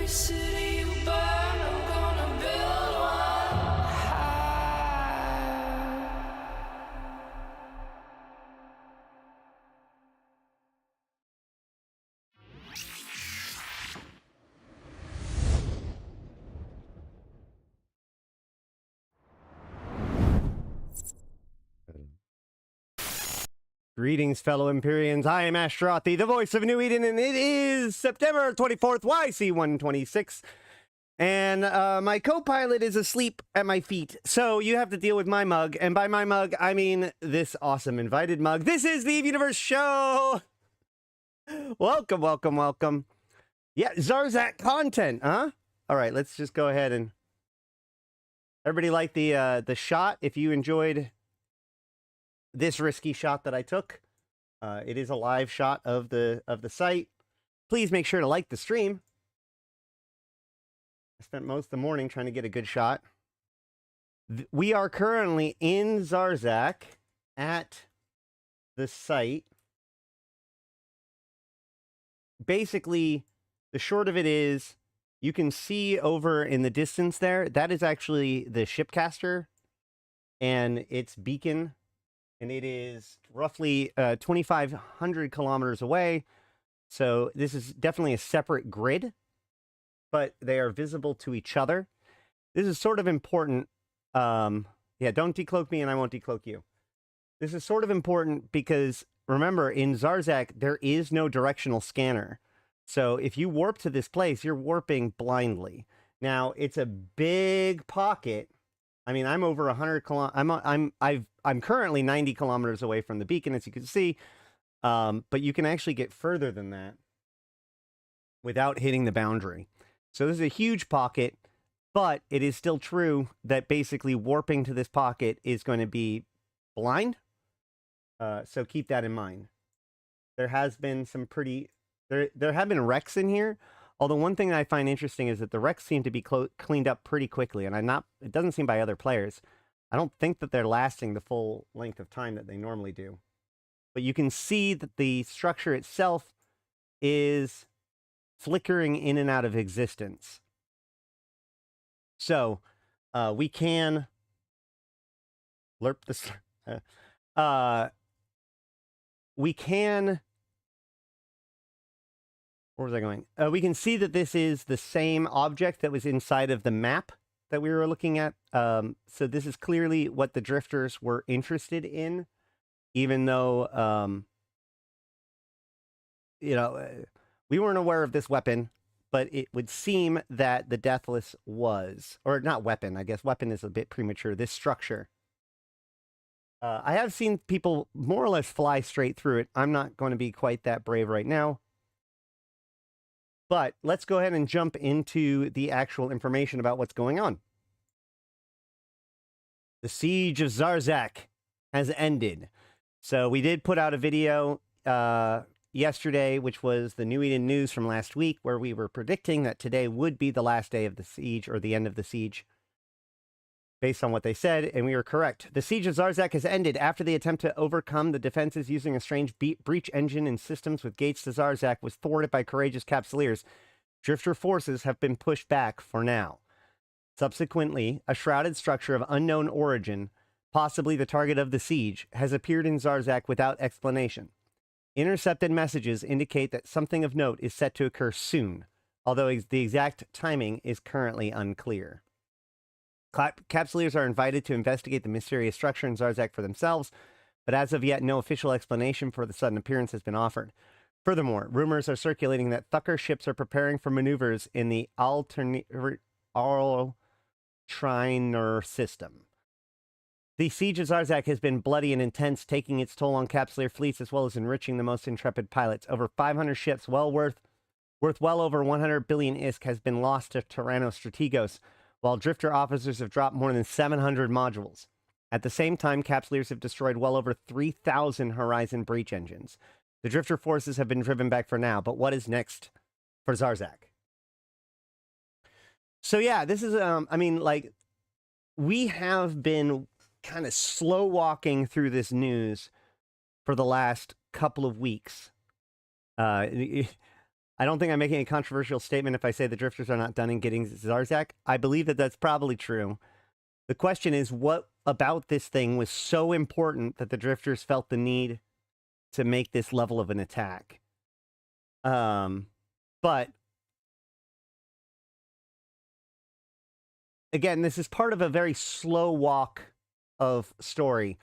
city you burn, I'm gonna build one high. Greetings, fellow Empyreans. I am Ashtarothi, the voice of New Eden, and it is September 24th, YC126. And my co-pilot is asleep at my feet, so you have to deal with my mug. And by my mug, I mean this awesome invited mug. This is the Eve Universe Show! Welcome, welcome, welcome. Yeah, Zarzakh content, huh? All right, let's just go ahead and... Everybody like the shot? If you enjoyed this risky shot that I took, it is a live shot of the site. Please make sure to like the stream. I spent most of the morning trying to get a good shot. We are currently in Zarzakh at the site. Basically, the short of it is, you can see over in the distance there, that is actually the shipcaster and its beacon. And it is roughly 2,500 kilometers away. So this is definitely a separate grid, but they are visible to each other. This is sort of important. Yeah, don't decloak me and I won't decloak you. This is sort of important because, remember, in Zarzakh, there is no directional scanner. So if you warp to this place, you're warping blindly. Now, it's a big pocket. I mean, I'm over 100 I'm currently 90 kilometers away from the beacon, as you can see. But you can actually get further than that without hitting the boundary. So this is a huge pocket, but it is still true that basically warping to this pocket is going to be blind. So keep that in mind. There has been some pretty... There have been wrecks in here. Although one thing that I find interesting is that the wrecks seem to be cleaned up pretty quickly, and it doesn't seem by other players. I don't think that they're lasting the full length of time that they normally do. But you can see that the structure itself is flickering in and out of existence. So, we can lerp this. We can... Where was I going? We can see that this is the same object that was inside of the map that we were looking at. So this is clearly what the drifters were interested in, even though, you know, we weren't aware of this weapon, but it would seem that the Deathless was, or not weapon, I guess weapon is a bit premature, this structure. I have seen people more or less fly straight through it. I'm not going to be quite that brave right now. But let's go ahead and jump into the actual information about what's going on. The siege of Zarzakh has ended. So we did put out a video yesterday, which was the New Eden news from last week, where we were predicting that today would be the last day of the siege, or the end of the siege, based on what they said, and we were correct. The siege of Zarzakh has ended after the attempt to overcome the defenses using a strange breach engine and systems with gates to Zarzakh was thwarted by courageous Capsuleers. Drifter forces have been pushed back for now. Subsequently, a shrouded structure of unknown origin, possibly the target of the siege, has appeared in Zarzakh without explanation. Intercepted messages indicate that something of note is set to occur soon, although the exact timing is currently unclear. Capsuleers are invited to investigate the mysterious structure in Zarzakh for themselves, but as of yet, no official explanation for the sudden appearance has been offered. Furthermore, rumors are circulating that Thucker ships are preparing for maneuvers in the Triner system. The siege of Zarzakh has been bloody and intense, taking its toll on Capsuleer fleets as well as enriching the most intrepid pilots. Over 500 ships, worth well over 100 billion ISK, has been lost to Tyrannos Strategos, while drifter officers have dropped more than 700 modules. At the same time, Capsuleers have destroyed well over 3,000 Horizon breach engines. The drifter forces have been driven back for now, but what is next for Zarzakh? So yeah, this is, I mean, like, we have been kind of slow walking through this news for the last couple of weeks. I don't think I'm making a controversial statement if I say the drifters are not done in getting Zarzakh. I believe that that's probably true. The question is, what about this thing was so important that the drifters felt the need to make this level of an attack? But again, this is part of a very slow walk of story.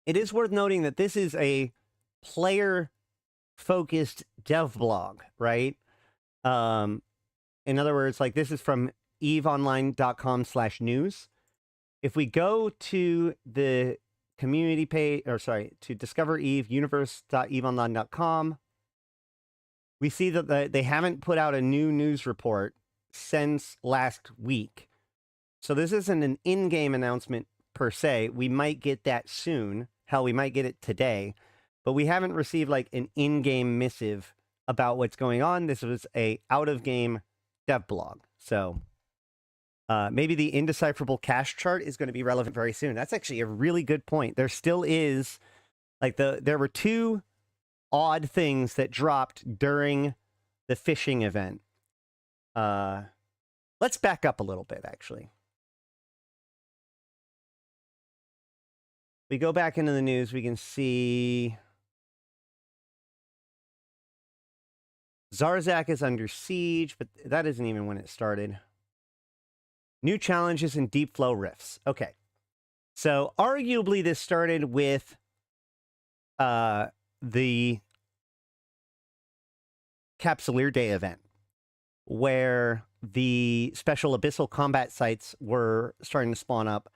It is worth noting that this is a player-focused dev blog, right? In other words, like this is from eveonline.com/news. If we go to the community page, or sorry, to Discover Eve, universe.eveonline.com, we see that they haven't put out a new news report since last week. So this isn't an in-game announcement per se. We might get that soon. Hell, we might get it today. But we haven't received like an in-game missive about what's going on. This was a out-of-game dev blog. So maybe the indecipherable cache chart is going to be relevant very soon. That's actually a really good point. There still is, like, there were two odd things that dropped during the phishing event. Let's back up a little bit, actually. We go back into the news, we can see Zarzakh is under siege, but that isn't even when it started. New challenges in deep flow rifts. Okay. So arguably this started with the Capsuleer Day event, where the special abyssal combat sites were starting to spawn up,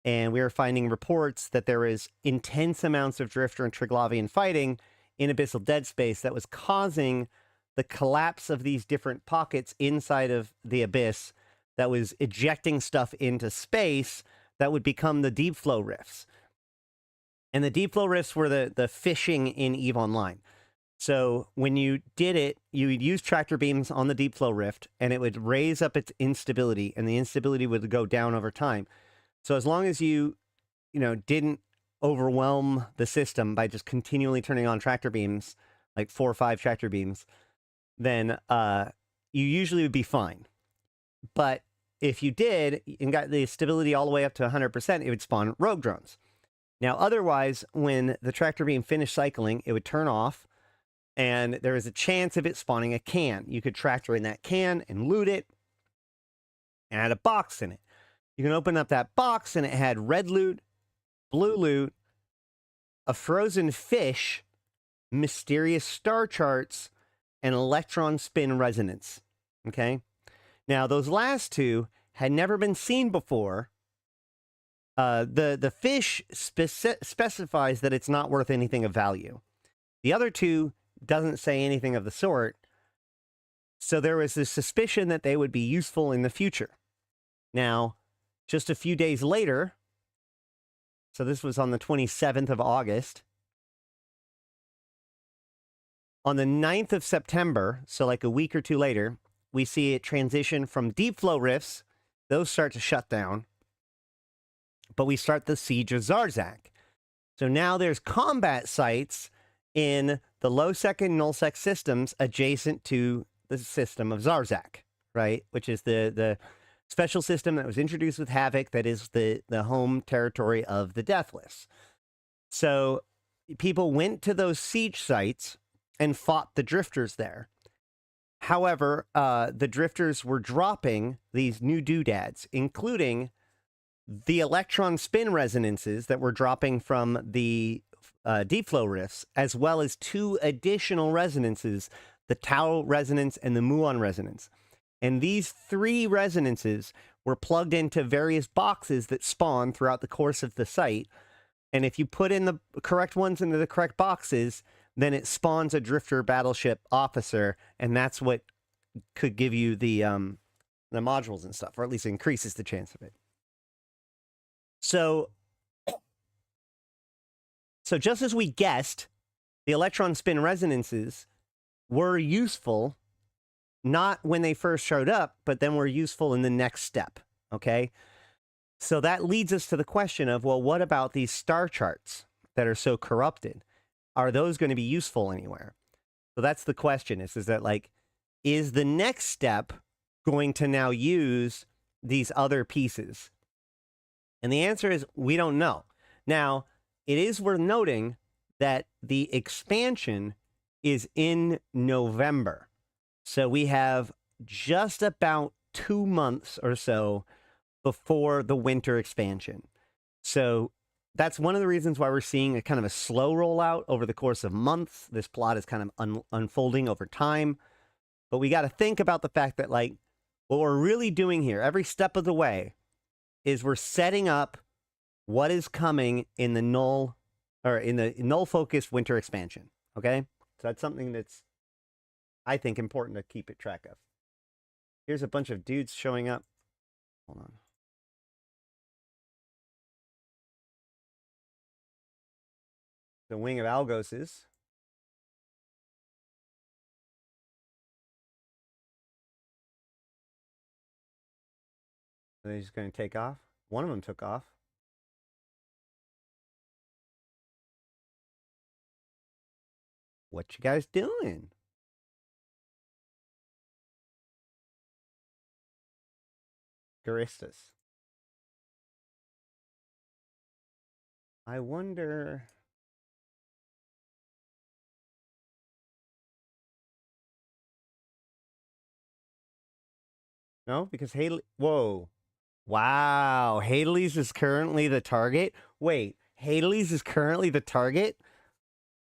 and we were finding reports that there is intense amounts of Drifter and Triglavian fighting in abyssal dead space that was causing the collapse of these different pockets inside of the abyss that was ejecting stuff into space that would become the deep flow rifts. And the deep flow rifts were the phishing in EVE Online. So when you did it, you would use tractor beams on the deep flow rift, and it would raise up its instability, and the instability would go down over time. So as long as you didn't overwhelm the system by just continually turning on tractor beams, like 4 or 5 tractor beams, then you usually would be fine. But if you did and got the stability all the way up to 100%, it would spawn rogue drones. Now, otherwise, when the tractor beam finished cycling, it would turn off, and there was a chance of it spawning a can. You could tractor in that can and loot it, and it had a box in it. You can open up that box, and it had red loot, blue loot, a frozen fish, mysterious star charts, and electron spin resonance. Okay? Now, those last two had never been seen before. The fish specifies that it's not worth anything of value. The other two doesn't say anything of the sort. So there was this suspicion that they would be useful in the future. Now, just a few days later, so this was on the 27th of August, on the 9th of September, so like a week or two later, we see it transition from deep flow rifts. Those start to shut down. But we start the siege of Zarzakh. So now there's combat sites in the low-sec and null-sec systems adjacent to the system of Zarzakh, right? Which is the special system that was introduced with Havoc that is the home territory of the Deathless. So people went to those siege sites and fought the drifters there. However, the drifters were dropping these new doodads, including the electron spin resonances that were dropping from the deep flow rifts, as well as 2 additional resonances, the Tau resonance and the Muon resonance. And these 3 resonances were plugged into various boxes that spawn throughout the course of the site. And if you put in the correct ones into the correct boxes, then it spawns a drifter battleship officer, and that's what could give you the modules and stuff, or at least increases the chance of it. So just as we guessed, the electron spin resonances were useful, not when they first showed up, but then were useful in the next step, okay? So that leads us to the question of, well, what about these star charts that are so corrupted? Are those going to be useful anywhere? So that's the question is that like, is the next step going to now use these other pieces? And the answer is we don't know. Now, it is worth noting that the expansion is in November. So we have just about 2 months or so before the winter expansion. So that's one of the reasons why we're seeing a kind of a slow rollout over the course of months. This plot is kind of unfolding over time. But we got to think about the fact that, like, what we're really doing here, every step of the way, is we're setting up what is coming in the null focused winter expansion. Okay? So that's something that's, I think, important to keep it track of. Here's a bunch of dudes showing up. Hold on. The wing of Algos is. Are they just going to take off? One of them took off. What you guys doing? Garistas. I wonder. No, because Haley. Whoa. Wow. Haley's is currently the target. Wait, Haley's is currently the target?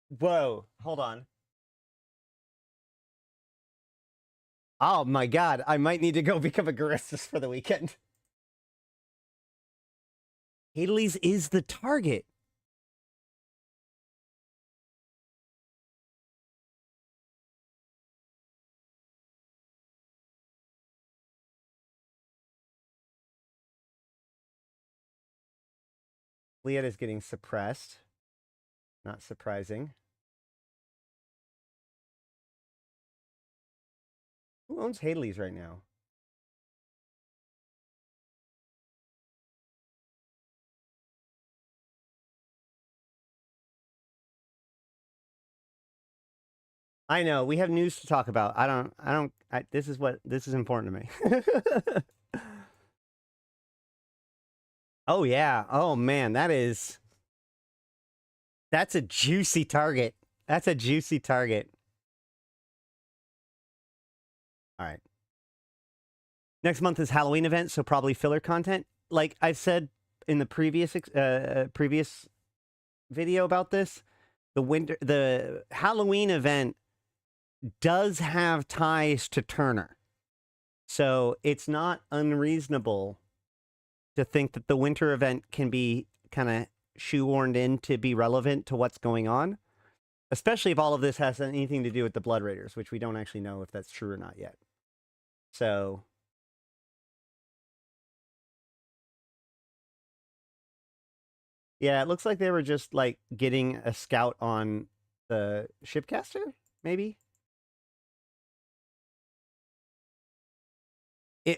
Whoa. Hold on. Oh my god. I might need to go become a Garistas for the weekend. Haley's is the target. Leah is getting suppressed. Not surprising. Who owns Haley's right now? I know we have news to talk about. This is important to me. Oh yeah. Oh man, that's a juicy target. That's a juicy target. All right. Next month is Halloween event, so probably filler content. Like I said in the previous video about this, the Halloween event does have ties to Turner. So it's not unreasonable to think that the winter event can be kind of shoehorned in to be relevant to what's going on, especially if all of this has anything to do with the Blood Raiders, which we don't actually know if that's true or not yet. So yeah, it looks like they were just like getting a scout on the shipcaster, maybe.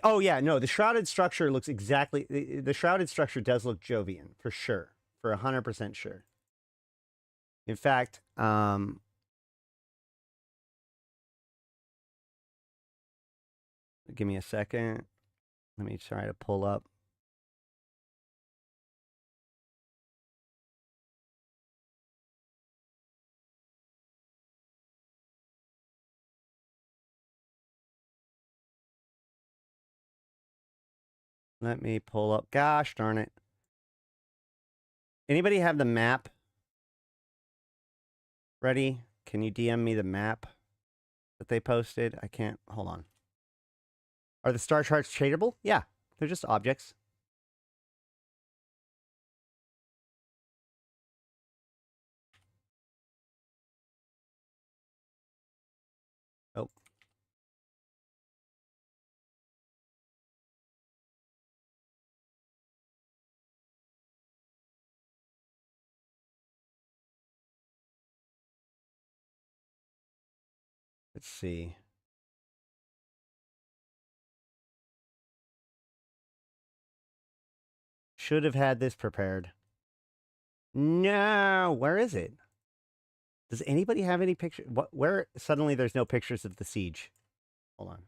Oh yeah, no, the shrouded structure looks exactly. The shrouded structure does look Jovian for sure, for 100% sure. In fact, give me a second. Let me try to pull up. Let me pull up. Gosh darn it. Anybody have the map ready? Can you DM me the map that they posted? I can't. Hold on. Are the star charts tradable? Yeah, they're just objects. Oh. Let's see. Should have had this prepared. No, where is it? Does anybody have any picture? Where suddenly there's no pictures of the siege? Hold on.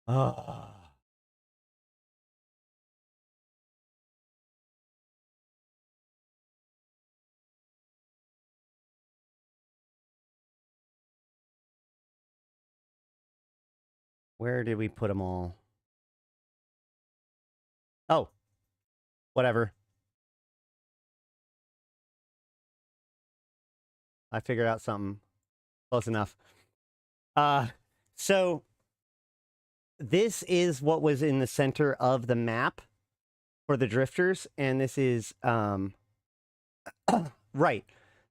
Oh. Where did we put them all? Oh, whatever. I figured out something close enough. So this is what was in the center of the map for the drifters, and this is right.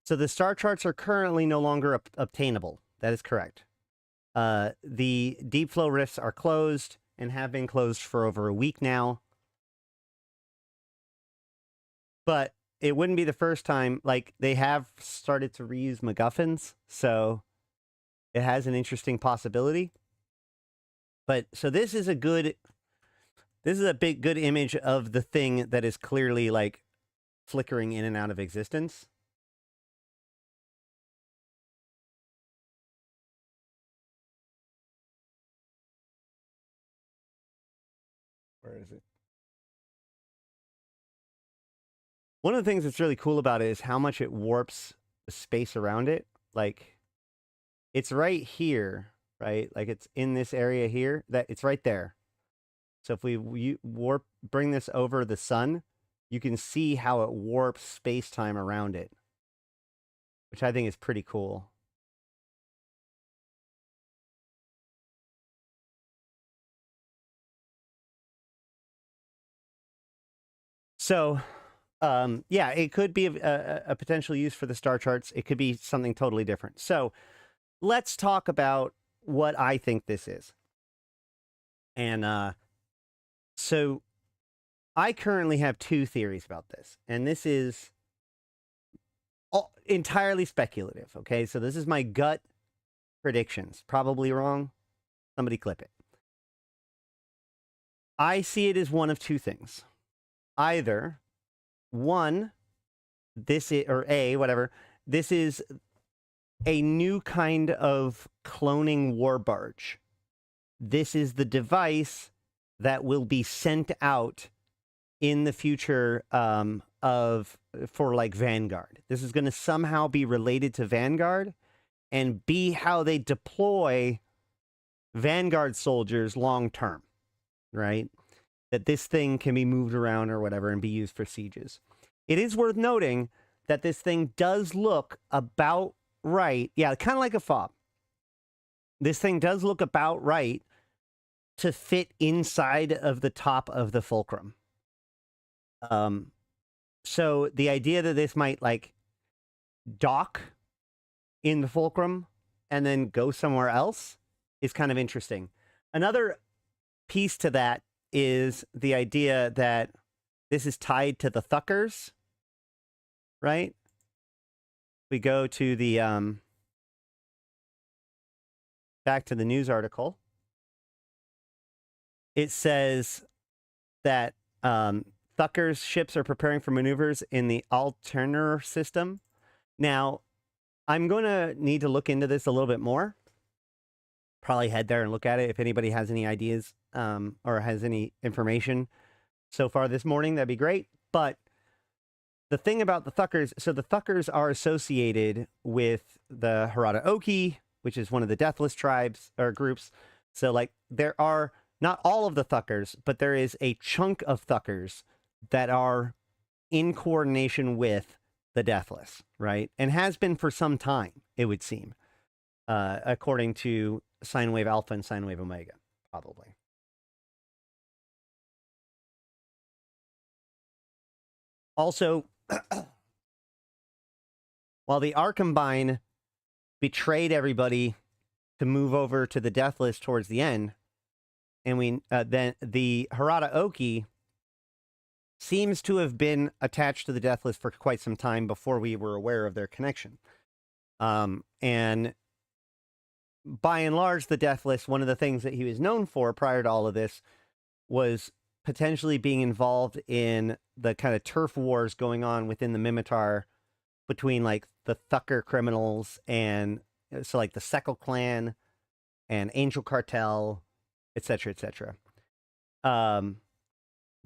So the star charts are currently no longer obtainable. That is correct. The deep flow rifts are closed and have been closed for over a week now. But it wouldn't be the first time. Like, they have started to reuse MacGuffins, so it has an interesting possibility. But so this is a good image of the thing that is clearly like flickering in and out of existence. Where is it? One of the things that's really cool about it is how much it warps the space around it. Like, it's right here, right? Like, it's in this area here. That it's right there. So if we bring this over the sun, you can see how it warps space-time around it, which I think is pretty cool. So, yeah, it could be a potential use for the star charts. It could be something totally different. So let's talk about what I think this is. And so I currently have two theories about this, and this is entirely speculative, okay? So this is my gut predictions. Probably wrong. Somebody clip it. I see it as one of two things. Either, one, this is, or A, whatever, this is a new kind of cloning war barge. This is the device that will be sent out in the future for like Vanguard. This is going to somehow be related to Vanguard and be how they deploy Vanguard soldiers long term, right? That this thing can be moved around or whatever and be used for sieges. It is worth noting that this thing does look about right. Yeah, kind of like a fob. This thing does look about right to fit inside of the top of the fulcrum. So the idea that this might like dock in the fulcrum and then go somewhere else is kind of interesting. Another piece to that is the idea that this is tied to the Thuckers, right? We go to the back to the news article. It says that Thuckers ships are preparing for maneuvers in the Alterner system. Now, I'm going to need to look into this a little bit more. Probably head there and look at it. If anybody has any ideas or has any information so far this morning, that'd be great. But the thing about the Thuckers, so the Thuckers are associated with the Harada Oki, which is one of the Deathless tribes or groups. So, like, there are not all of the Thuckers, but there is a chunk of Thuckers that are in coordination with the Deathless, right? And has been for some time, it would seem, according to Sine Wave Alpha and Sine Wave Omega, probably. Also, while the Arcombine betrayed everybody to move over to the Deathless towards the end, and we then the Harada Oki seems to have been attached to the Deathless for quite some time before we were aware of their connection. And by and large, the Deathless, one of the things that he was known for prior to all of this was potentially being involved in the kind of turf wars going on within the Mimitar between like the Thucker criminals and so like the Seckle clan and Angel Cartel, etc., etc.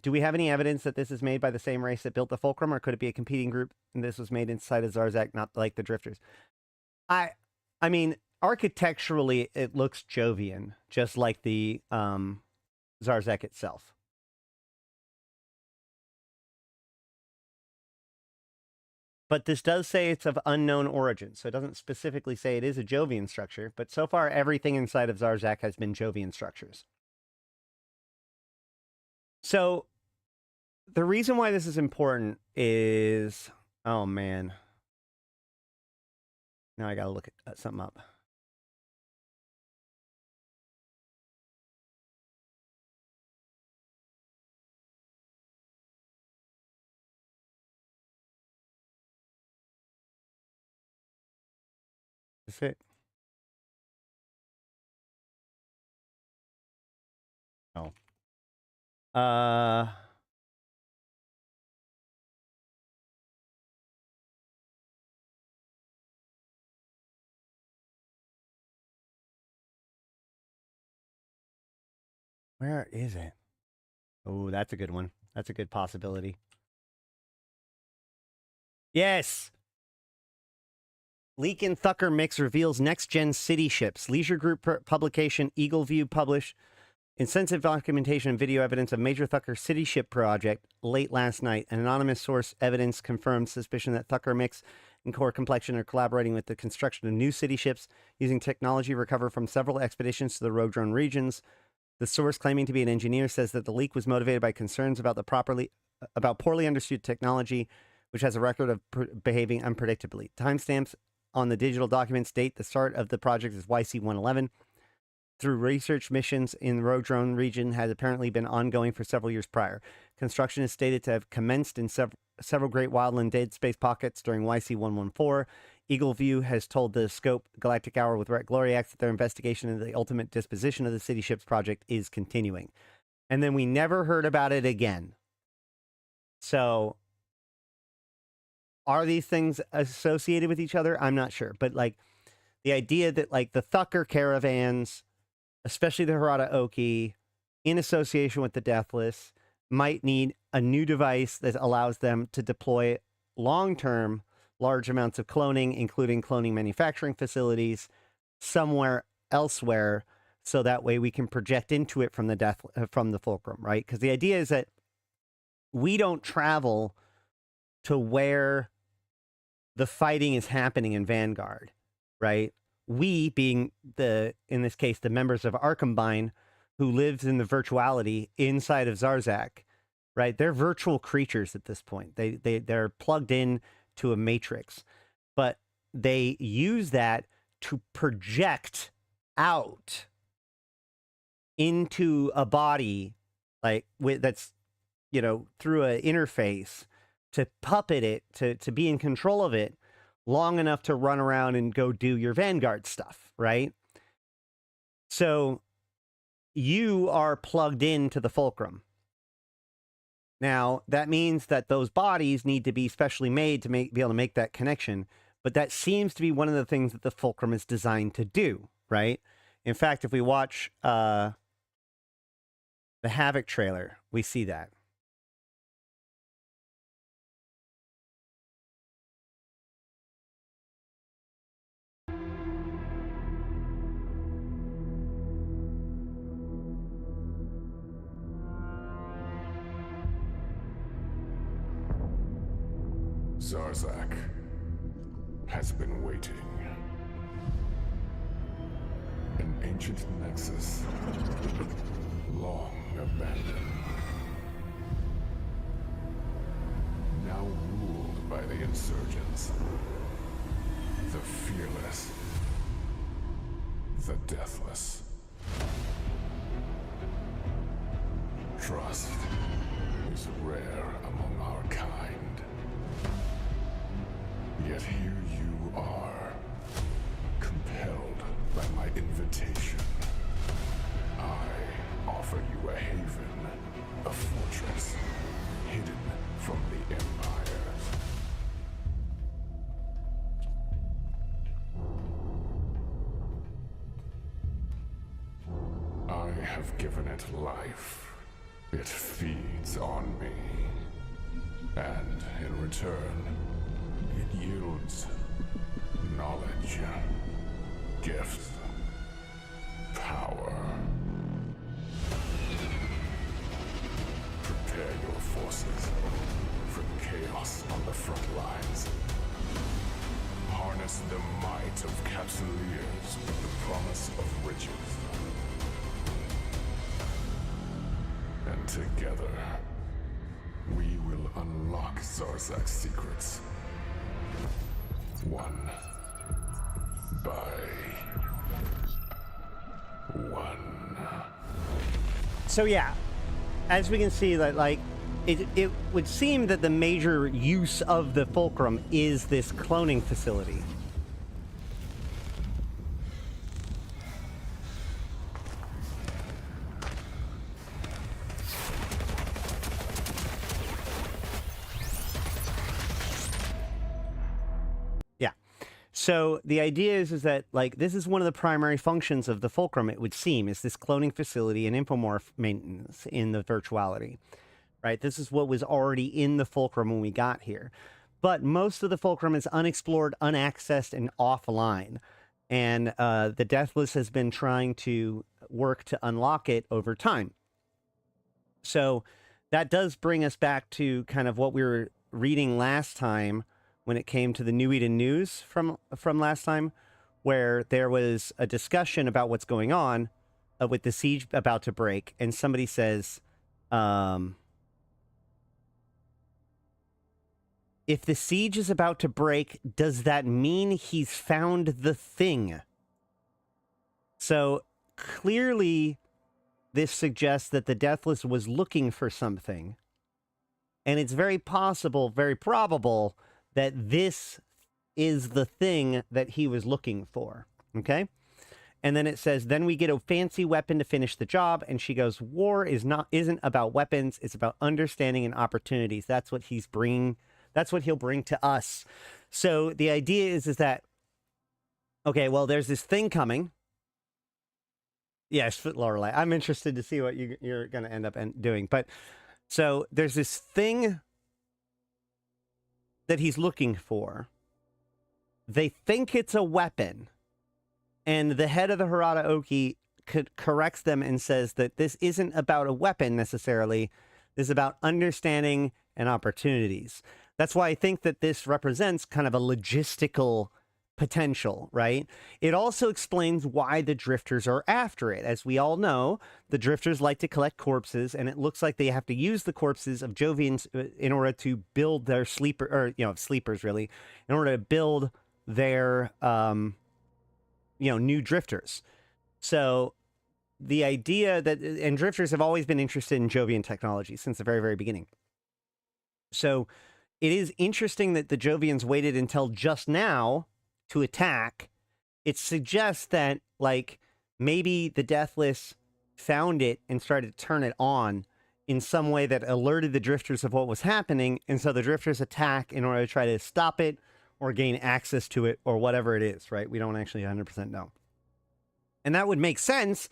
Do we have any evidence that this is made by the same race that built the Fulcrum, or could it be a competing group and this was made inside of Zarzakh, not like the Drifters? I mean, architecturally, it looks Jovian, just like the Zarzakh itself. But this does say it's of unknown origin, so it doesn't specifically say it is a Jovian structure, but so far everything inside of Zarzakh has been Jovian structures. So the reason why this is important is, oh man, now I gotta look at something up. Is it? Oh. Where is it? Oh, that's a good one. That's a good possibility. Yes! Leak in Thucker mix reveals next-gen city ships. Leisure group publication Eagle View published extensive documentation and video evidence of major Thucker city ship project late last night. An anonymous source evidence confirms suspicion that Thucker mix and Core Complexion are collaborating with the construction of new city ships using technology recovered from several expeditions to the Rogue Drone regions. The source, claiming to be an engineer, says that the leak was motivated by concerns about poorly understood technology, which has a record of behaving unpredictably. Timestamps on the digital documents date the start of the project as YC111. Through research missions in the Rogue Drone region has apparently been ongoing for several years prior. Construction is stated to have commenced in several Great Wildland dead space pockets during YC114. Eagle View has told the Scope Galactic Hour with Rhett Gloriax that their investigation into the ultimate disposition of the City Ships project is continuing. And then we never heard about it again. So, are these things associated with each other? I'm not sure. But, like, the idea that, like, the Thucker caravans, especially the Harada Oki, in association with the Deathless, might need a new device that allows them to deploy long-term large amounts of cloning, including cloning manufacturing facilities, somewhere elsewhere, so that way we can project into it from the Fulcrum, right? Because the idea is that we don't travel to where the fighting is happening in Vanguard, right? We, being in this case, the members of Arkhambine, who lives in the virtuality inside of Zarzakh, right? They're virtual creatures at this point. They're plugged in to a matrix, but they use that to project out into a body, like that's, through an interface, to puppet it, to be in control of it long enough to run around and go do your Vanguard stuff, right? So you are plugged into the Fulcrum. Now, that means that those bodies need to be specially made to be able to make that connection. But that seems to be one of the things that the Fulcrum is designed to do, right? In fact, if we watch the Havoc trailer, we see that. Zarzakh has been waiting. An ancient nexus, long abandoned. Now ruled by the insurgents. The fearless. The deathless. Trust is rare among our kind. Yet here you are, compelled by my invitation. I offer you a haven, a fortress, hidden from the Empire. I have given it life. It feeds on me. And in return, it yields knowledge, gifts, power. Prepare your forces for chaos on the front lines. Harness the might of Capsuleers with the promise of riches. And together, we will unlock Zarzakh's secrets. One by one. So yeah, as we can see that, like, it would seem that the major use of the Fulcrum is this cloning facility. Yeah. So the idea is that, like, this is one of the primary functions of the Fulcrum, it would seem, is this cloning facility and infomorph maintenance in the virtuality. Right? This is what was already in the Fulcrum when we got here. But most of the Fulcrum is unexplored, unaccessed, and offline. And the Deathless has been trying to work to unlock it over time. So that does bring us back to kind of what we were reading last time when it came to the New Eden news from last time, where there was a discussion about what's going on with the siege about to break. And somebody says, if the siege is about to break, does that mean he's found the thing? So clearly, this suggests that the Deathless was looking for something. And it's very possible, very probable, that this is the thing that he was looking for. Okay? And then it says, then we get a fancy weapon to finish the job. And she goes, war isn't about weapons. It's about understanding and opportunities. That's what he's bringing. That's what he'll bring to us. So the idea is that, okay, well, there's this thing coming. Yes, Lorelei, I'm interested to see what you're going to end up doing. But so there's this thing that he's looking for. They think it's a weapon. And the head of the Harada Oki corrects them and says that this isn't about a weapon necessarily. This is about understanding and opportunities. That's why I think that this represents kind of a logistical potential, right? It also explains why the drifters are after it. As we all know, the drifters like to collect corpses, and it looks like they have to use the corpses of Jovians in order to build their sleepers really, in order to build their, new drifters. So the idea that, and drifters have always been interested in Jovian technology since the very, very beginning. So it is interesting that the Jovians waited until just now to attack. It suggests that, like, maybe the Deathless found it and started to turn it on in some way that alerted the drifters of what was happening, and so the drifters attack in order to try to stop it or gain access to it or whatever it is, right? We don't actually 100% know. And that would make sense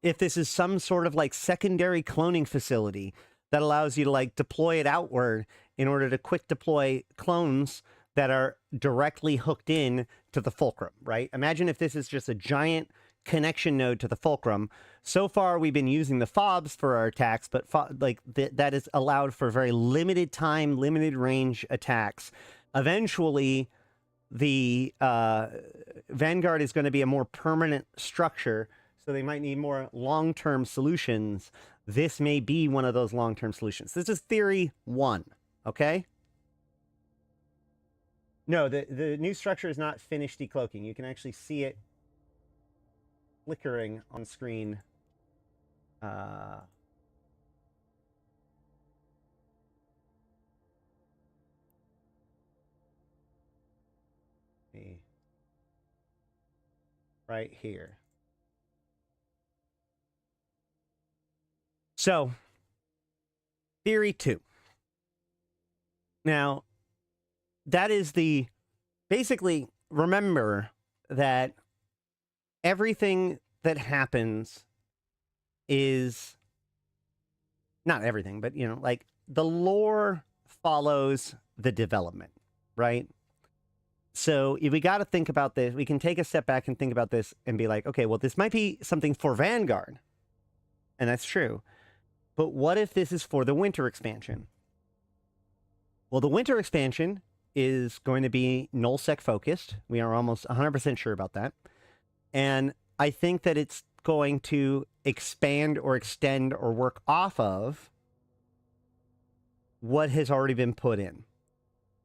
if this is some sort of, like, secondary cloning facility that allows you to, like, deploy it outward in order to quick deploy clones that are directly hooked in to the Fulcrum, right? Imagine if this is just a giant connection node to the Fulcrum. So far, we've been using the fobs for our attacks, but that is allowed for very limited time, limited range attacks. Eventually, the Vanguard is going to be a more permanent structure, so they might need more long-term solutions. This may be one of those long-term solutions. This is theory 1, okay? No, the new structure is not finished decloaking. You can actually see it flickering on screen. Right here. So, theory 2. Now, that is the... Basically, remember that everything that happens is... Not everything, but, you know, like, the lore follows the development, right? So if we got to think about this. We can take a step back and think about this and be like, okay, well, this might be something for Vanguard. And that's true. But what if this is for the winter expansion? Well, the winter expansion is going to be nullsec focused. We are almost 100% sure about that. And I think that it's going to expand or extend or work off of what has already been put in.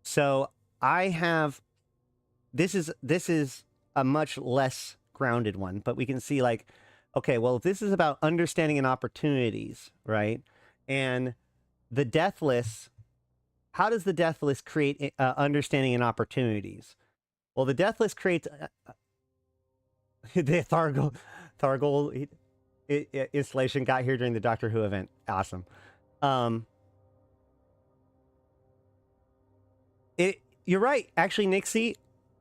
So I have... This is a much less grounded one, but we can see like, okay, well, if this is about understanding and opportunities, right? And the Deathless, how does the Deathless create understanding and opportunities? Well, the Deathless creates the Thargold installation got here during the Doctor Who event. Awesome. You're right, actually, Nixie.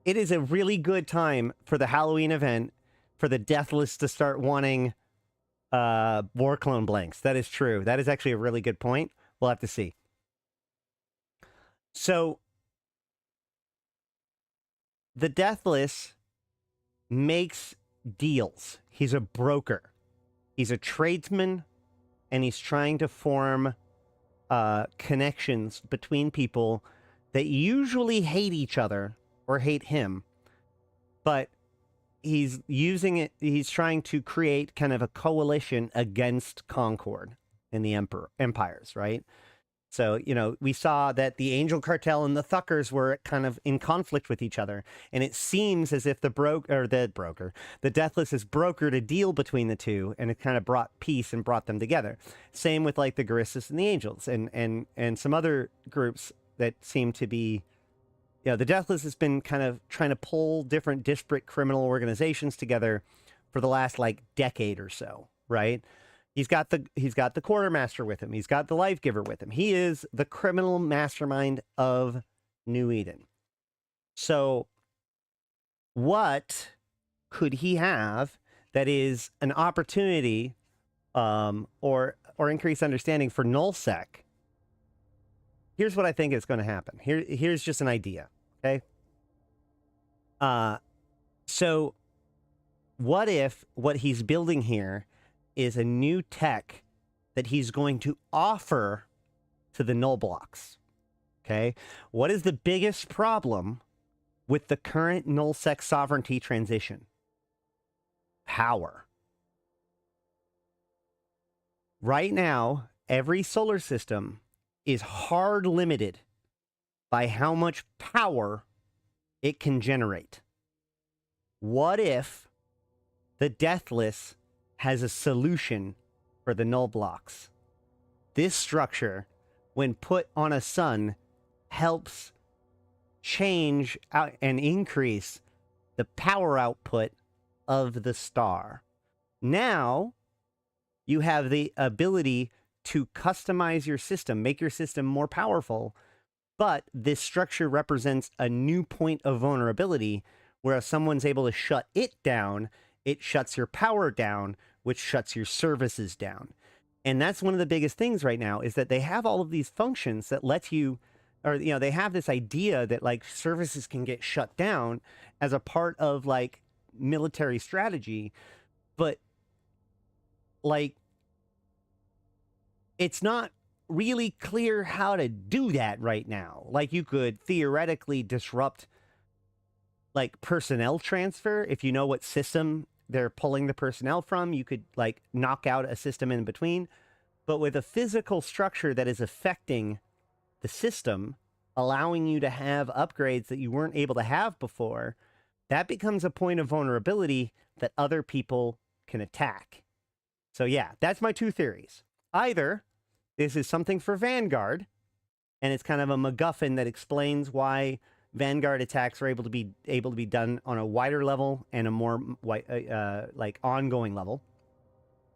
It is a really good time for the Halloween event for the Deathless to start wanting war clone blanks. That is true. That is actually a really good point. We'll have to see. So the Deathless makes deals. He's a broker. He's a tradesman, and he's trying to form connections between people that usually hate each other or hate him, but he's using it. He's trying to create kind of a coalition against Concord and the empires, right? So, you know, we saw that the Angel Cartel and the Thuckers were kind of in conflict with each other, and it seems as if the Deathless has brokered a deal between the two, and it kind of brought peace and brought them together. Same with like the Guristas and the Angels, and some other groups that seem to be. You know, the Deathless has been kind of trying to pull different disparate criminal organizations together for the last like decade or so, right? He's got the Quartermaster with him. He's got the Life Giver with him. He is the criminal mastermind of New Eden. So what could he have that is an opportunity or increased understanding for nullsec? Here's what I think is going to happen. Here's just an idea, okay? So what if what he's building here is a new tech that he's going to offer to the null blocks, okay? What is the biggest problem with the current nullsec sovereignty transition? Power. Right now, every solar system is hard limited by how much power it can generate. What if the Deathless has a solution for the null blocks? This structure, when put on a sun, helps change out and increase the power output of the star. Now, you have the ability to customize your system, make your system more powerful, but this structure represents a new point of vulnerability where if someone's able to shut it down, it shuts your power down, which shuts your services down. And that's one of the biggest things right now is that they have all of these functions that let you, or, you know, they have this idea that like services can get shut down as a part of like military strategy, but like, it's not really clear how to do that right now. Like you could theoretically disrupt like personnel transfer. If you know what system they're pulling the personnel from, you could like knock out a system in between. But with a physical structure that is affecting the system, allowing you to have upgrades that you weren't able to have before, that becomes a point of vulnerability that other people can attack. So yeah, that's my two theories. Either this is something for Vanguard, and it's kind of a MacGuffin that explains why Vanguard attacks are able to be done on a wider level and a more like ongoing level,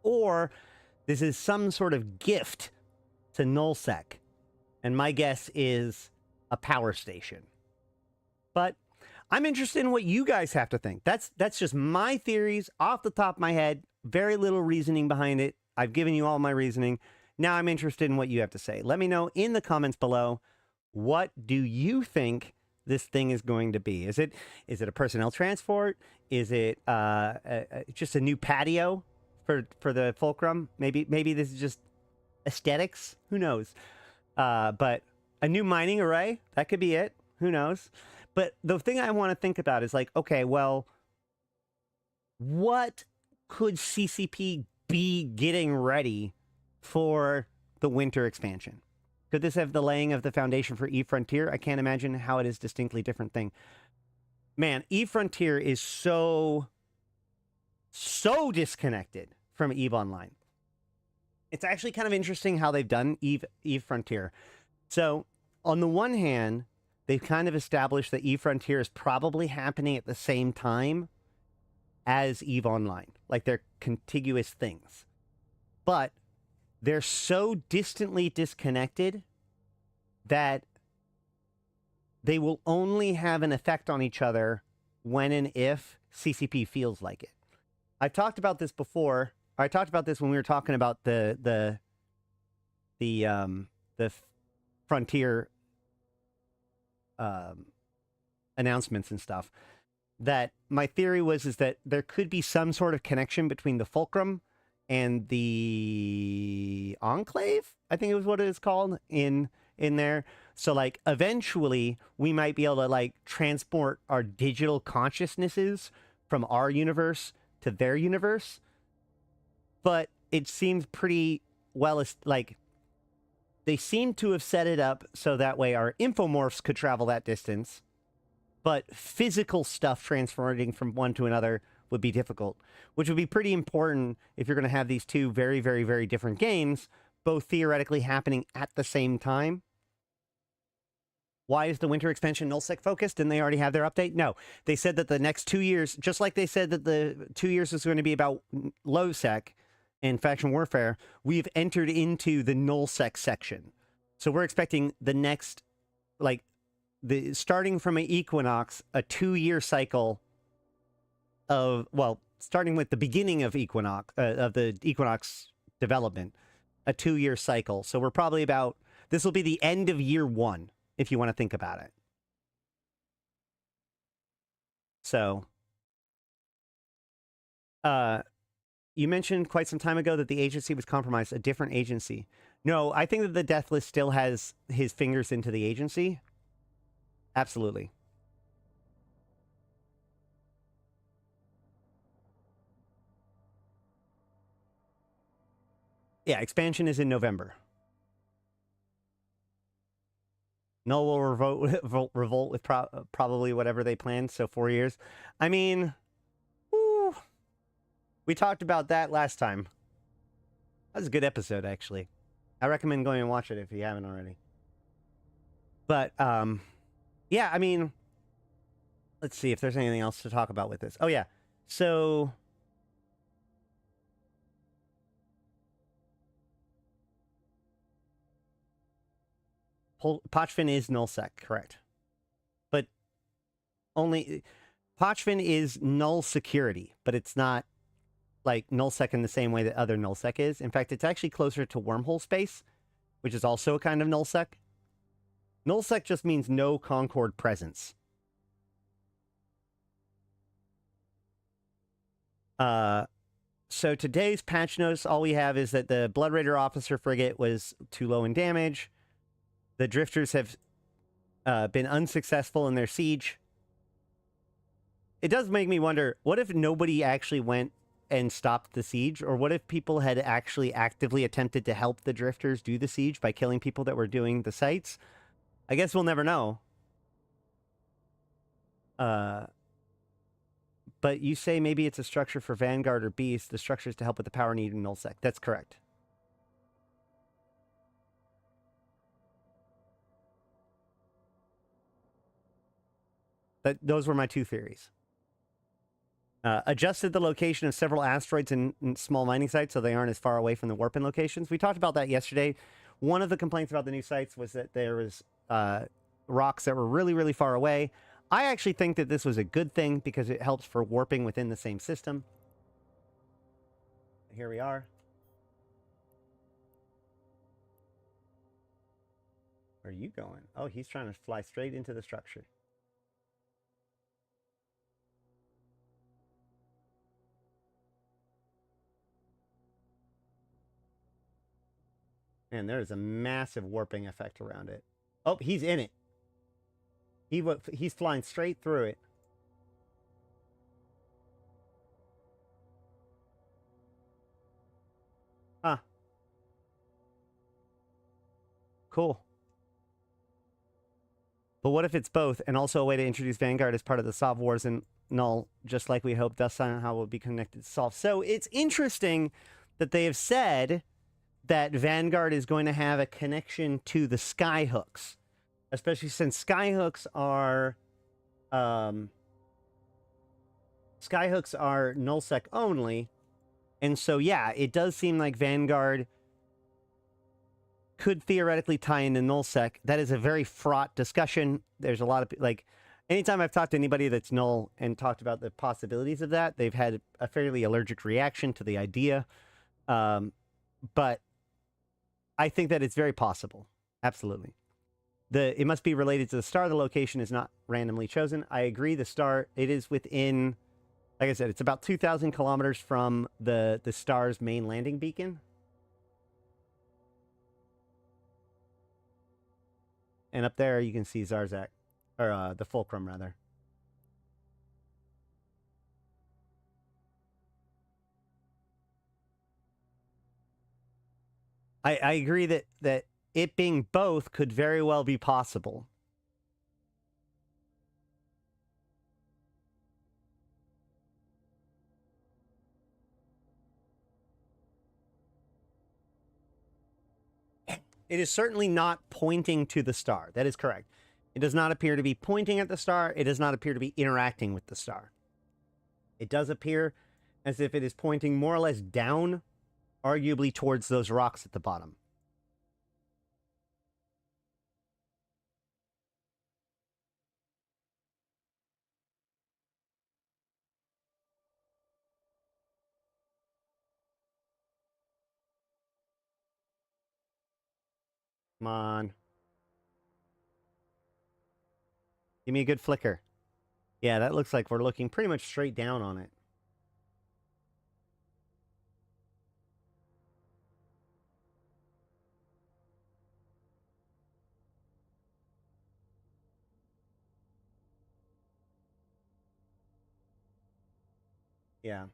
or This is some sort of gift to nullsec. And my guess is a power station. But I'm interested in what you guys have to think. That's just my theories off the top of my head. Very little reasoning behind it. I've given you all my reasoning. Now I'm interested in what you have to say. Let me know in the comments below. What do you think this thing is going to be? Is it a personnel transport? Is it just a new patio for the fulcrum? Maybe this is just aesthetics. Who knows? But a new mining array, that could be it. Who knows? But the thing I want to think about is like, okay, well, what could CCP be getting ready for the winter expansion? Could this have the laying of the foundation for E-Frontier? I can't imagine how it is distinctly different thing. Man, E-Frontier is so disconnected from EVE Online. It's actually kind of interesting how they've done EVE Frontier. So, on the one hand, they've kind of established that EVE Frontier is probably happening at the same time as EVE Online. Like, they're contiguous things. But they're so distantly disconnected that they will only have an effect on each other when and if CCP feels like it. I've talked about this before. I talked about this when we were talking about the Frontier announcements and stuff. That my theory is that there could be some sort of connection between the Fulcrum and the Enclave, I think it was what it is called in there. So like eventually we might be able to like transport our digital consciousnesses from our universe to their universe. But it seems pretty well, like they seem to have set it up so that way our infomorphs could travel that distance, but physical stuff transferring from one to another would be difficult, which would be pretty important if you're going to have these two very, very, very different games, both theoretically happening at the same time. Why is the winter expansion nullsec focused? Didn't they already have their update? No. They said that the next 2 years, just like they said that the 2 years is going to be about low sec and faction warfare, we've entered into the nullsec section. So we're expecting the next, like, starting from an equinox, a 2-year cycle of, well, starting with the beginning of equinox, of the equinox development, a 2-year cycle. So we're probably about, this will be the end of year 1, if you want to think about it. So, you mentioned quite some time ago that the agency was compromised, a different agency. No, I think that the death list still has his fingers into the agency. Absolutely. Yeah, expansion is in November. Null will revolt with probably whatever they planned, so 4 years. I mean, whew, we talked about that last time. That was a good episode, actually. I recommend going and watch it if you haven't already. But, yeah, I mean, let's see if there's anything else to talk about with this. Oh, yeah. So Pochfin is nullsec, correct. But only Pochfin is null security, but it's not like nullsec in the same way that other nullsec is. In fact, it's actually closer to wormhole space, which is also a kind of nullsec. Nullsec just means no Concord presence. So today's patch notes, all we have is that the Blood Raider officer frigate was too low in damage. The drifters have been unsuccessful in their siege. It does make me wonder, what if nobody actually went and stopped the siege? Or what if people had actually actively attempted to help the drifters do the siege by killing people that were doing the sites? I guess we'll never know. But you say maybe it's a structure for Vanguard or Beast. The structure is to help with the power need in nullsec. That's correct. But those were my two theories. Adjusted the location of several asteroids and small mining sites so they aren't as far away from the warping locations. We talked about that yesterday. One of the complaints about the new sites was that there was rocks that were really, really far away. I actually think that this was a good thing because it helps for warping within the same system. Here we are. Where are you going? Oh, he's trying to fly straight into the structure. And there's a massive warping effect around it. Oh, he's in it. He's flying straight through it. Huh. Cool. But what if it's both, and also a way to introduce Vanguard as part of the Sov Wars and Null, just like we hope Dust somehow will be connected to Sov. So it's interesting that they have said that Vanguard is going to have a connection to the Skyhooks, especially since Skyhooks are nullsec only, and so yeah, it does seem like Vanguard could theoretically tie into nullsec. That is a very fraught discussion. There's a lot of like, anytime I've talked to anybody that's null and talked about the possibilities of that, they've had a fairly allergic reaction to the idea. But I think that it's very possible. Absolutely. It must be related to the star. The location is not randomly chosen. I agree. The star, it is within, like I said, it's about 2,000 kilometers from the star's main landing beacon. And up there, you can see Zarzakh, or the Fulcrum, rather. I agree that it being both could very well be possible. It is certainly not pointing to the star. That is correct. It does not appear to be pointing at the star. It does not appear to be interacting with the star. It does appear as if it is pointing more or less down, arguably towards those rocks at the bottom. Come on. Give me a good flicker. Yeah, that looks like we're looking pretty much straight down on it. Yeah.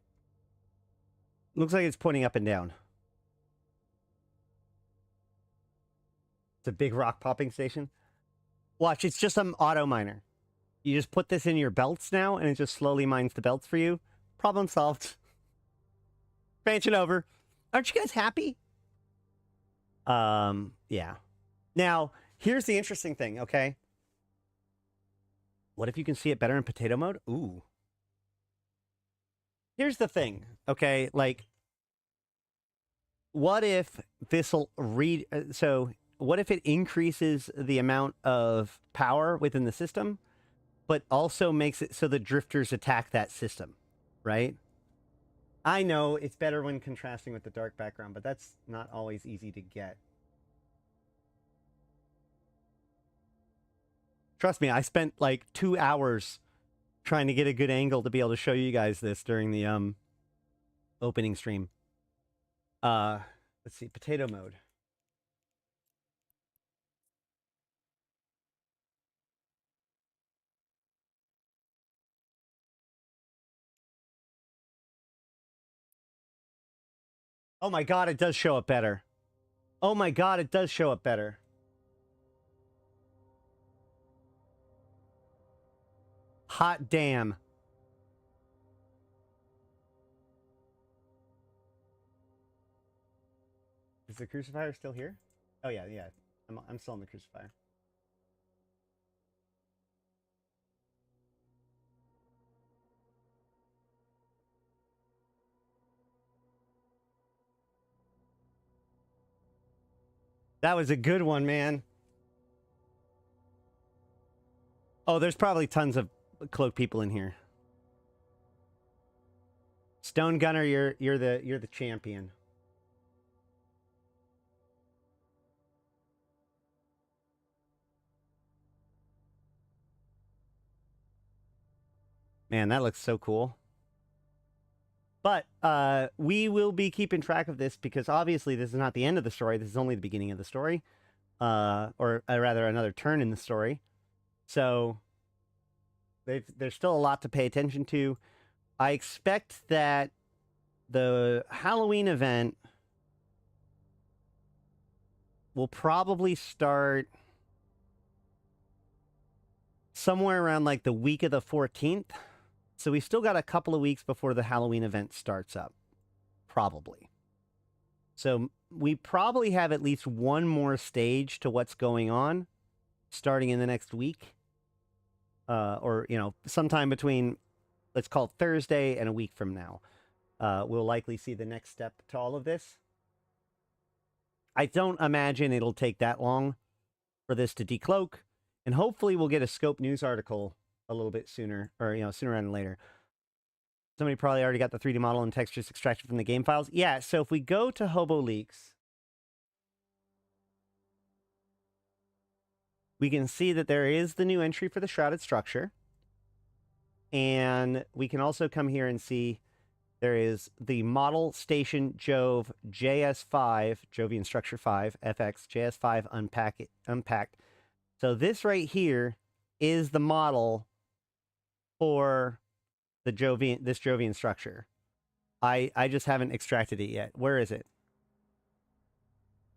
Looks like it's pointing up and down. It's a big rock popping station. Watch, it's just some auto miner. You just put this in your belts now, and it just slowly mines the belts for you. Problem solved. Expansion over. Aren't you guys happy? Yeah. Now, here's the interesting thing, okay? What if you can see it better in potato mode? Ooh. Here's the thing, okay? Like, what if this'll read... so, what if it increases the amount of power within the system, but also makes it so the drifters attack that system, right? I know it's better when contrasting with the dark background, but that's not always easy to get. Trust me, I spent like 2 hours trying to get a good angle to be able to show you guys this during the opening stream. Let's see, potato mode. Oh my god, it does show up better. Oh my god, it does show up better. Hot damn. Is the crucifier still here? Oh yeah, yeah. I'm still on the crucifier. That was a good one, man. Oh, there's probably tons of cloak people in here. Stone Gunner, you're the champion. Man, that looks so cool. But we will be keeping track of this because obviously this is not the end of the story. This is only the beginning of the story. Or rather another turn in the story. So there's still a lot to pay attention to. I expect that the Halloween event will probably start somewhere around like the week of the 14th. So we've still got a couple of weeks before the Halloween event starts up. Probably. So we probably have at least one more stage to what's going on starting in the next week. Or, you know, sometime between, let's call it Thursday and a week from now. We'll likely see the next step to all of this. I don't imagine it'll take that long for this to decloak. And hopefully we'll get a Scope News article a little bit sooner, or, you know, sooner rather than later. Somebody probably already got the 3D model and textures extracted from the game files. Yeah, so if we go to Hobo Leaks, we can see that there is the new entry for the shrouded structure. And we can also come here and see there is the model station Jove JS5, Jovian Structure 5, FX JS5 unpacked. So this right here is the model for the this Jovian structure. I just haven't extracted it yet. Where is it?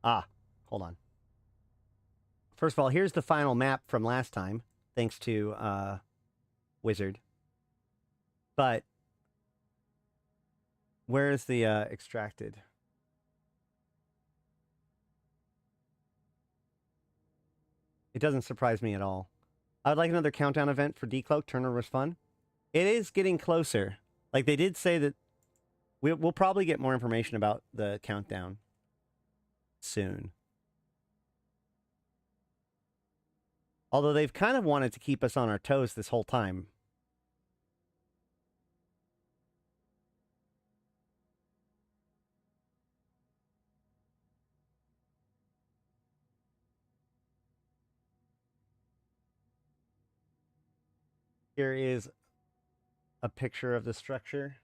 Ah, hold on. First of all, here's the final map from last time, thanks to Wizard. But where is the extracted? It doesn't surprise me at all. I would like another countdown event for Decloak. Turner was fun. It is getting closer. Like, they did say that we'll probably get more information about the countdown soon. Although they've kind of wanted to keep us on our toes this whole time. Here is a picture of the structure.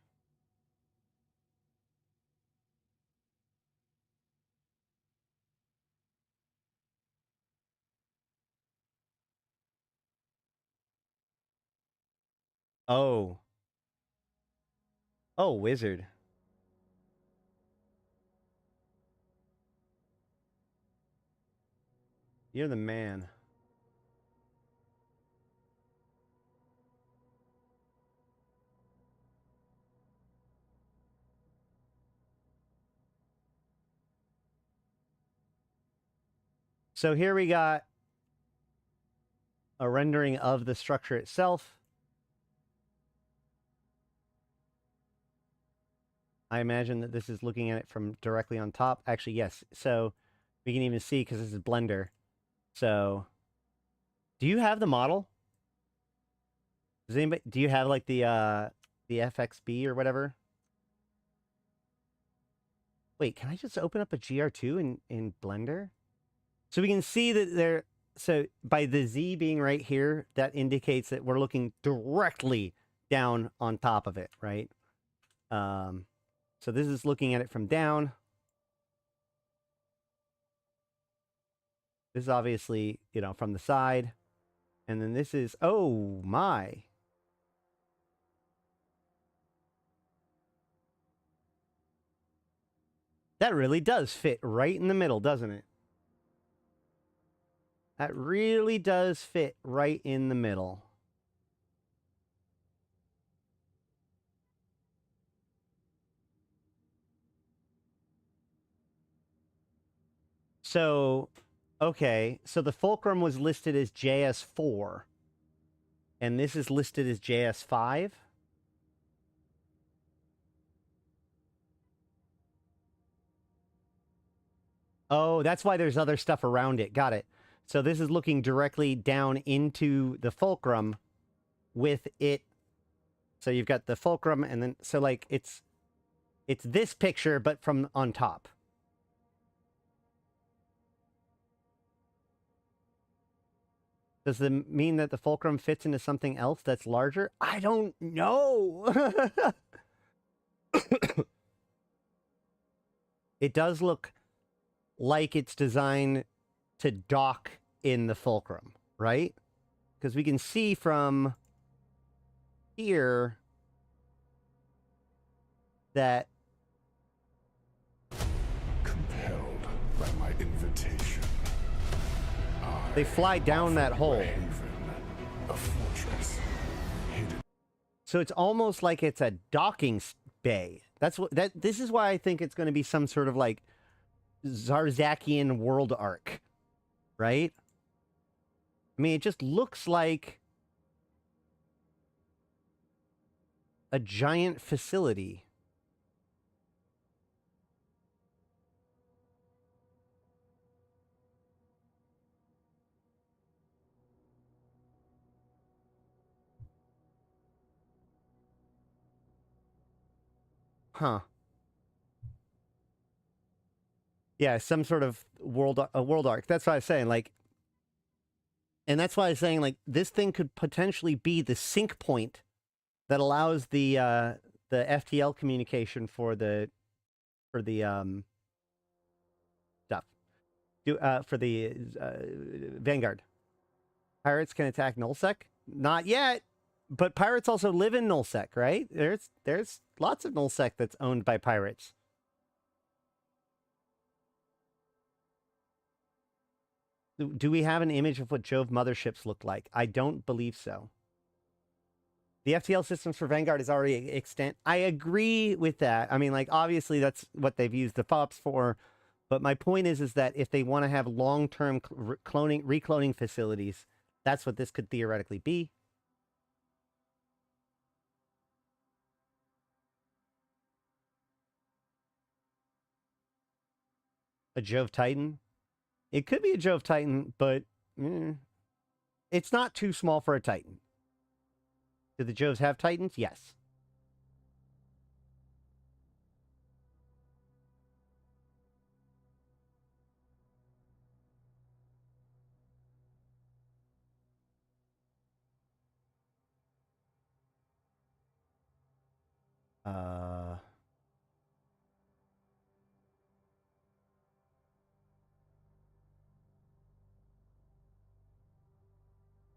Oh. Oh, Wizard. You're the man. So here we got a rendering of the structure itself. I imagine that this is looking at it from directly on top. Actually, yes. So we can even see because this is Blender. So, do you have the model? Does anybody? Do you have like the FXB or whatever? Wait, can I just open up a GR2 in Blender? So we can see that there. So by the Z being right here, that indicates that we're looking directly down on top of it, right? So this is looking at it from down. This is obviously, you know, from the side. And then this is, oh my. That really does fit right in the middle, doesn't it? That really does fit right in the middle. So, okay, so the fulcrum was listed as JS4, and this is listed as JS5. Oh, that's why there's other stuff around it. Got it. So this is looking directly down into the fulcrum with it. So you've got the fulcrum and then, so like it's this picture, but from on top. Does it mean that the fulcrum fits into something else that's larger? I don't know. It does look like it's designed to dock in the fulcrum, right? Because we can see from here that Compelled by my invitation, they fly down that hole. haven, a fortress hidden. So it's almost like it's a docking bay. This is why I think it's going to be some sort of like Zarzakhian world arc, right? I mean, it just looks like a giant facility. Huh. Yeah, some sort of world arc. That's what I was saying. Like, and that's why I was saying like this thing could potentially be the sync point that allows the FTL communication for the stuff. For the Vanguard. Pirates can attack Nullsec? Not yet. But pirates also live in Nullsec, right? There's lots of Nullsec that's owned by pirates. Do we have an image of what Jove motherships look like? I don't believe so. The FTL systems for Vanguard is already extant. I agree with that. I mean, like, obviously that's what they've used the FOPs for. But my point is that if they want to have long-term recloning facilities, that's what this could theoretically be. A Jove Titan? It could be a Jove Titan, but it's not too small for a Titan. Do the Joves have Titans? Yes.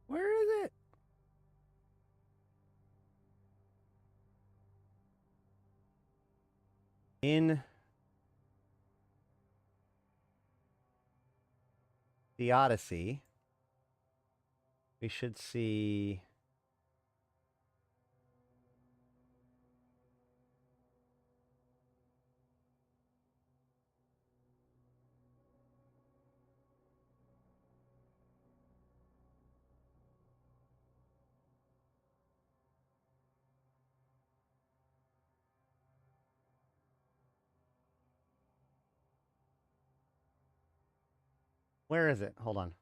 Where is it? In the Odyssey, we should see... Where is it? Hold on.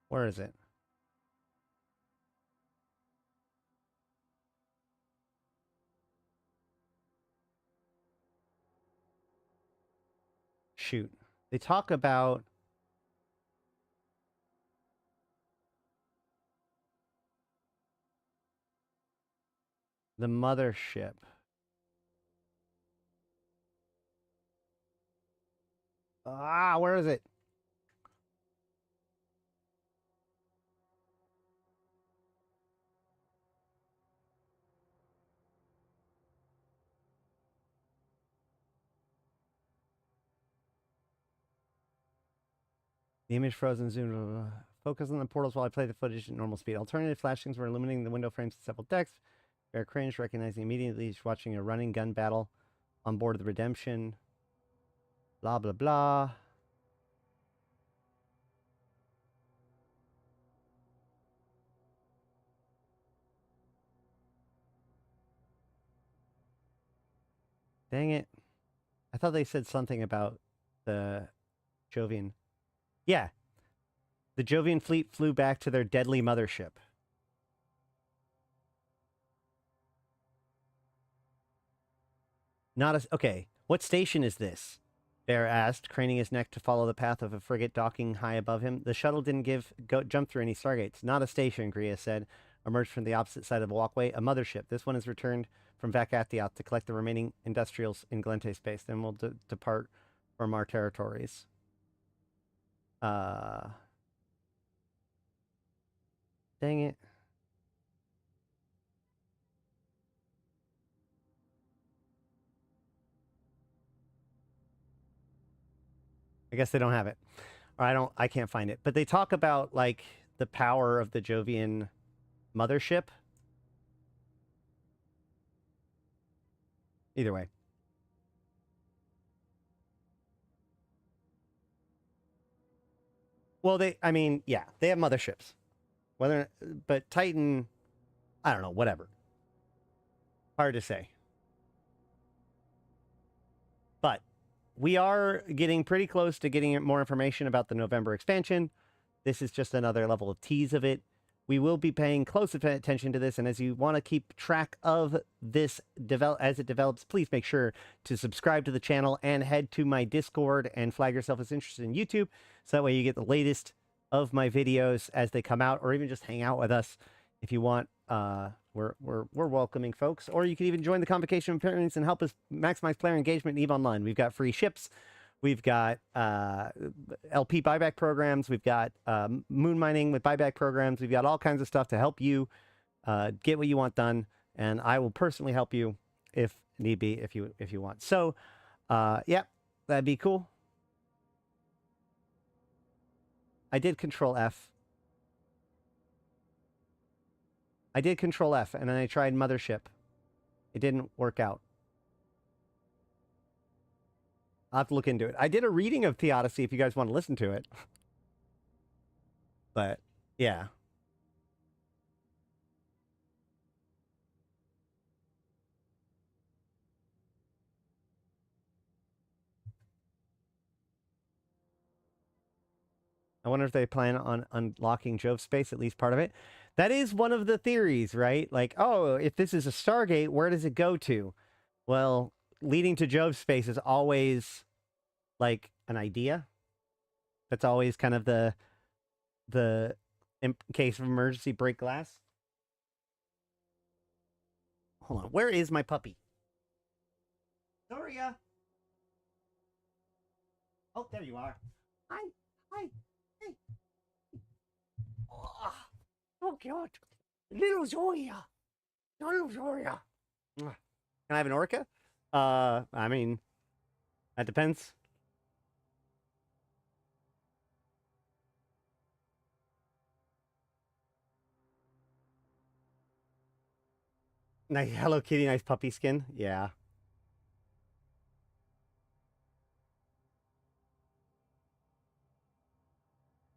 Where is it? Shoot. They talk about... the mothership. Where is it? The image frozen, zoomed. Focus on the portals while I play the footage at normal speed. Alternative flashings were illuminating the window frames of several decks. Bear cringe, recognizing immediately he's watching a running gun battle on board the Redemption. Blah, blah, blah. Dang it. I thought they said something about the Jovian. Yeah. The Jovian fleet flew back to their deadly mothership. Not as okay. What station is this? Bear asked, craning his neck to follow the path of a frigate docking high above him. The shuttle didn't jump through any stargates. Not a station, Gria said. Emerged from the opposite side of the walkway. A mothership. This one is returned from Vakathiath to collect the remaining industrials in Glente space. Then we'll depart from our territories. Dang it. I guess they don't have it. Or I can't find it. But they talk about like the power of the Jovian mothership. Either way. Well, they have motherships. But Titan, I don't know, whatever. Hard to say. But we are getting pretty close to getting more information about the November expansion. This is just another level of tease of it. We will be paying close attention to this, and as you want to keep track of this as it develops, please make sure to subscribe to the channel and head to my Discord and flag yourself as interested in YouTube, so that way you get the latest of my videos as they come out, or even just hang out with us if you want. We're welcoming folks, or you can even join the convocation appearance and help us maximize player engagement in EVE Online. We've got free ships. We've got LP buyback programs. We've got moon mining with buyback programs. We've got all kinds of stuff to help you get what you want done. And I will personally help you if need be, if you want. So, yeah, that'd be cool. I did Control F. I did Control F, and then I tried Mothership. It didn't work out. I'll have to look into it. I did a reading of Theodicy if you guys want to listen to it. But, yeah. I wonder if they plan on unlocking Jove space, at least part of it. That is one of the theories, right? Like, oh, if this is a Stargate, where does it go to? Well, leading to Jove space is always like an idea. That's always kind of the in case of emergency break glass. Hold on, where is my puppy? Doria. Oh, there you are. Hi, hey. Oh God, little Zoya. Can I have an orca? I mean, that depends. Nice Hello Kitty, nice puppy skin. Yeah.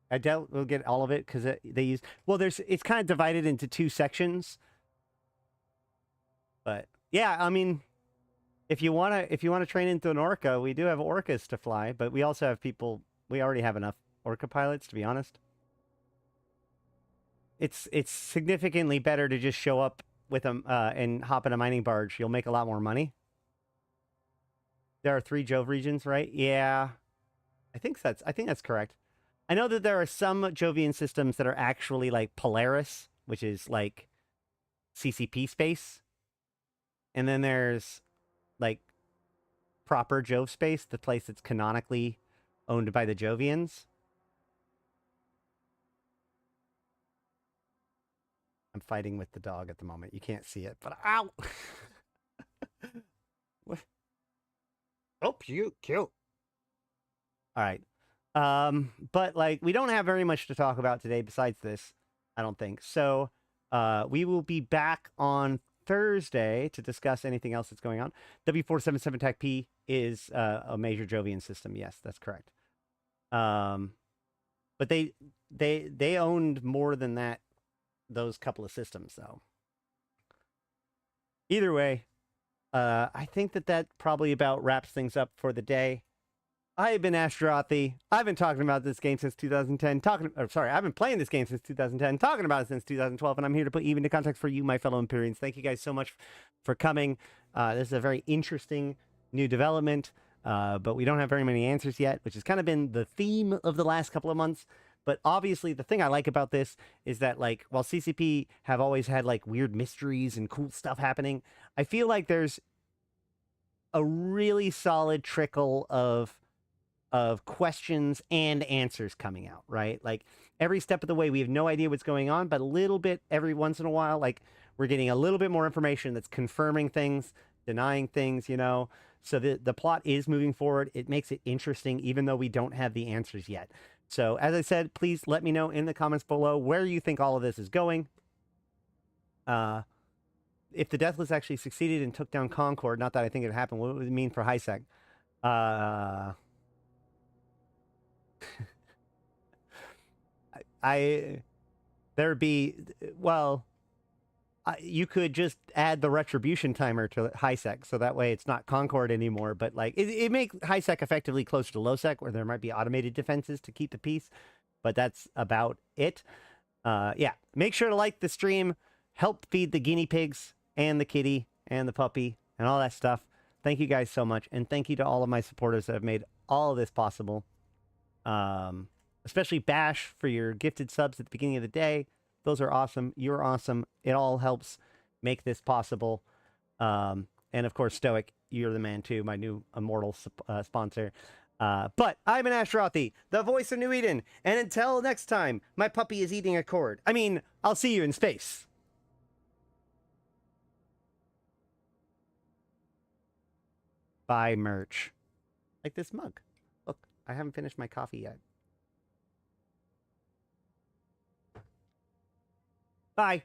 I doubt we'll get all of it because they use it's kind of divided into two sections. But yeah, I mean, if you wanna train into an orca, we do have orcas to fly, but we also have people. We already have enough orca pilots, to be honest. It's significantly better to just show up with them and hop in a mining barge. You'll make a lot more money. There are 3 Jove regions, right? Yeah, I think that's correct. I know that there are some Jovian systems that are actually like Polaris, which is like CCP space. And then there's like proper Jove space, the place that's canonically owned by the Jovians. I'm fighting with the dog at the moment. You can't see it, but ow! What? Oh, cute. All right. But like, we don't have very much to talk about today besides this, I don't think. So, we will be back on Thursday to discuss anything else that's going on. W477 TAC P is a major Jovian system. Yes, that's correct. But they owned more than that, those couple of systems, though. Either way, I think that probably about wraps things up for the day. I have been Ashtarothi. I've been talking about this game since 2010. I've been playing this game since 2010, talking about it since 2012, and I'm here to put even into context for you, my fellow Empyreans. Thank you guys so much for coming. This is a very interesting new development, but we don't have very many answers yet, which has kind of been the theme of the last couple of months. But obviously, the thing I like about this is that, like, while CCP have always had, like, weird mysteries and cool stuff happening, I feel like there's a really solid trickle of questions and answers coming out, right? Like, every step of the way, we have no idea what's going on, but a little bit every once in a while, like, we're getting a little bit more information that's confirming things, denying things, you know? So the plot is moving forward. It makes it interesting, even though we don't have the answers yet. So, as I said, please let me know in the comments below where you think all of this is going. If the Deathless actually succeeded and took down Concord, not that I think it would happen, what would it mean for HiSec? There'd be, well, you could just add the retribution timer to HiSec, so that way it's not Concord anymore, but like, it makes HiSec effectively closer to LowSec, where there might be automated defenses to keep the peace, but that's about it. Yeah, make sure to like the stream, help feed the guinea pigs, and the kitty, and the puppy, and all that stuff. Thank you guys so much, and thank you to all of my supporters that have made all of this possible. Especially Bash for your gifted subs at the beginning of the day. Those are awesome. You're awesome. It all helps make this possible. And of course, Stoic, you're the man too, my new Immortal sponsor. But I've been Ashtarothi, the voice of New Eden. And until next time, my puppy is eating a cord. I mean, I'll see you in space. Buy merch. Like this mug. Look, I haven't finished my coffee yet. Bye.